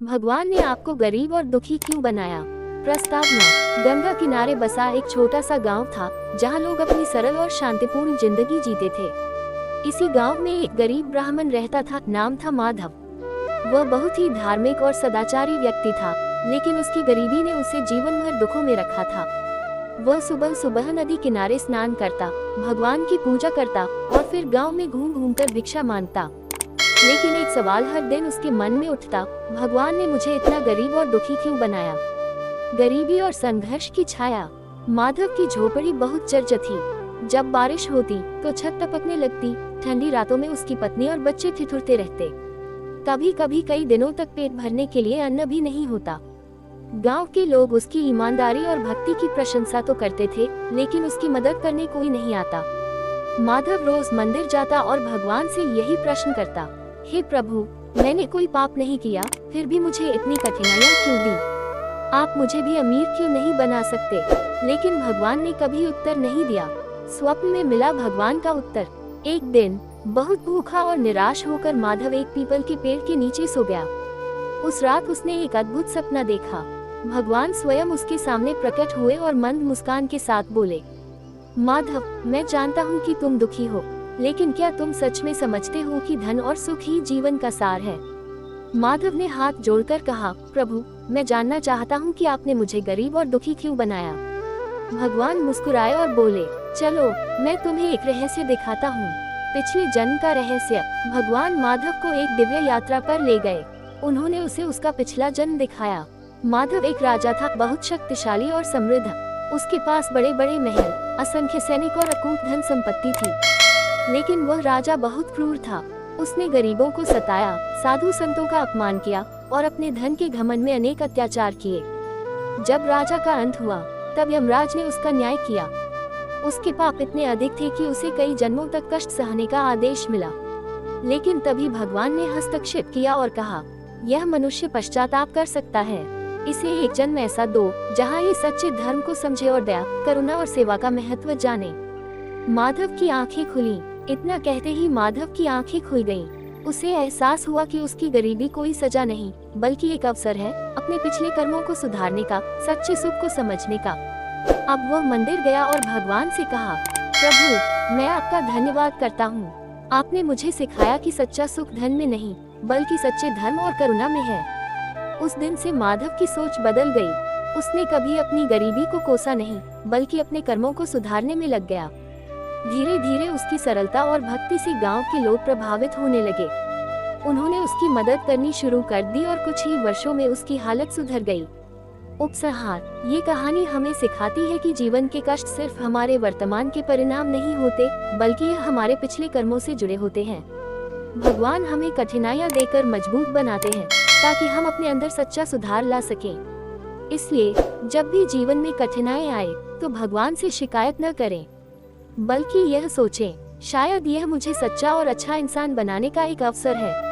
भगवान ने आपको गरीब और दुखी क्यों बनाया? प्रस्तावना। गंगा किनारे बसा एक छोटा सा गांव था, जहां लोग अपनी सरल और शांतिपूर्ण जिंदगी जीते थे। इसी गांव में एक गरीब ब्राह्मण रहता था, नाम था माधव। वह बहुत ही धार्मिक और सदाचारी व्यक्ति था, लेकिन उसकी गरीबी ने उसे जीवन भर दुखों में रखा था। वह सुबह सुबह नदी किनारे स्नान करता, भगवान की पूजा करता और फिर गांव में घूम घूम कर भिक्षा मांगता। लेकिन एक सवाल हर दिन उसके मन में उठता, भगवान ने मुझे इतना गरीब और दुखी क्यों बनाया? गरीबी और संघर्ष की छाया। माधव की झोपड़ी बहुत चर्च थी। जब बारिश होती तो छत टपकने लगती, ठंडी रातों में उसकी पत्नी और बच्चे ठिठुरते रहते। कभी कभी कई दिनों तक पेट भरने के लिए अन्न भी नहीं होता। गांव के लोग उसकी ईमानदारी और भक्ति की प्रशंसा तो करते थे, लेकिन उसकी मदद करने कोई नहीं आता। माधव रोज मंदिर जाता और भगवान से यही प्रश्न करता, हे प्रभु, मैंने कोई पाप नहीं किया, फिर भी मुझे इतनी कठिनाइयाँ क्यों दी? आप मुझे भी अमीर क्यों नहीं बना सकते? लेकिन भगवान ने कभी उत्तर नहीं दिया। स्वप्न में मिला भगवान का उत्तर। एक दिन बहुत भूखा और निराश होकर माधव एक पीपल के पेड़ के नीचे सो गया। उस रात उसने एक अद्भुत सपना देखा। भगवान स्वयं उसके सामने प्रकट हुए और मंद मुस्कान के साथ बोले, माधव, मैं जानता हूँ कि तुम दुखी हो, लेकिन क्या तुम सच में समझते हो कि धन और सुख ही जीवन का सार है? माधव ने हाथ जोड़कर कहा, प्रभु, मैं जानना चाहता हूँ कि आपने मुझे गरीब और दुखी क्यों बनाया? भगवान मुस्कुराए और बोले, चलो, मैं तुम्हें एक रहस्य दिखाता हूँ, पिछले जन्म का रहस्य। भगवान माधव को एक दिव्य यात्रा पर ले गए। उन्होंने उसे उसका पिछला जन्म दिखाया। माधव एक राजा था, बहुत शक्तिशाली और समृद्ध। उसके पास बड़े बड़े महल, असंख्य सैनिक और अकूत धन संपत्ति थी। लेकिन वह राजा बहुत क्रूर था। उसने गरीबों को सताया, साधु संतों का अपमान किया और अपने धन के घमंड में अनेक अत्याचार किए। जब राजा का अंत हुआ, तब यमराज ने उसका न्याय किया। उसके पाप इतने अधिक थे कि उसे कई जन्मों तक कष्ट सहने का आदेश मिला। लेकिन तभी भगवान ने हस्तक्षेप किया और कहा, यह मनुष्य पश्चाताप कर सकता है। इसे एक जन्म ऐसा दो जहाँ ये सच्चे धर्म को समझे और दया, करुणा और सेवा का महत्व जाने। माधव की आंखें खुली। इतना कहते ही माधव की आंखें खुल गईं। उसे एहसास हुआ कि उसकी गरीबी कोई सजा नहीं, बल्कि एक अवसर है अपने पिछले कर्मों को सुधारने का, सच्चे सुख को समझने का। अब वह मंदिर गया और भगवान से कहा, प्रभु, मैं आपका धन्यवाद करता हूँ। आपने मुझे सिखाया कि सच्चा सुख धन में नहीं, बल्कि सच्चे धर्म और करुणा में है। उस दिन से माधव की सोच बदल गई। उसने कभी अपनी गरीबी को कोसा नहीं, बल्कि अपने कर्मों को सुधारने में लग गया। धीरे धीरे उसकी सरलता और भक्ति से गांव के लोग प्रभावित होने लगे। उन्होंने उसकी मदद करनी शुरू कर दी और कुछ ही वर्षों में उसकी हालत सुधर गई। उपसंहार। ये कहानी हमें सिखाती है कि जीवन के कष्ट सिर्फ हमारे वर्तमान के परिणाम नहीं होते, बल्कि यह हमारे पिछले कर्मों से जुड़े होते हैं। भगवान हमें कठिनाइयाँ देकर मजबूत बनाते हैं, ताकि हम अपने अंदर सच्चा सुधार ला सकें। इसलिए जब भी जीवन में कठिनाइयाँ आए, तो भगवान से शिकायत न करें, बल्कि यह सोचें, शायद यह मुझे सच्चा और अच्छा इंसान बनाने का एक अवसर है।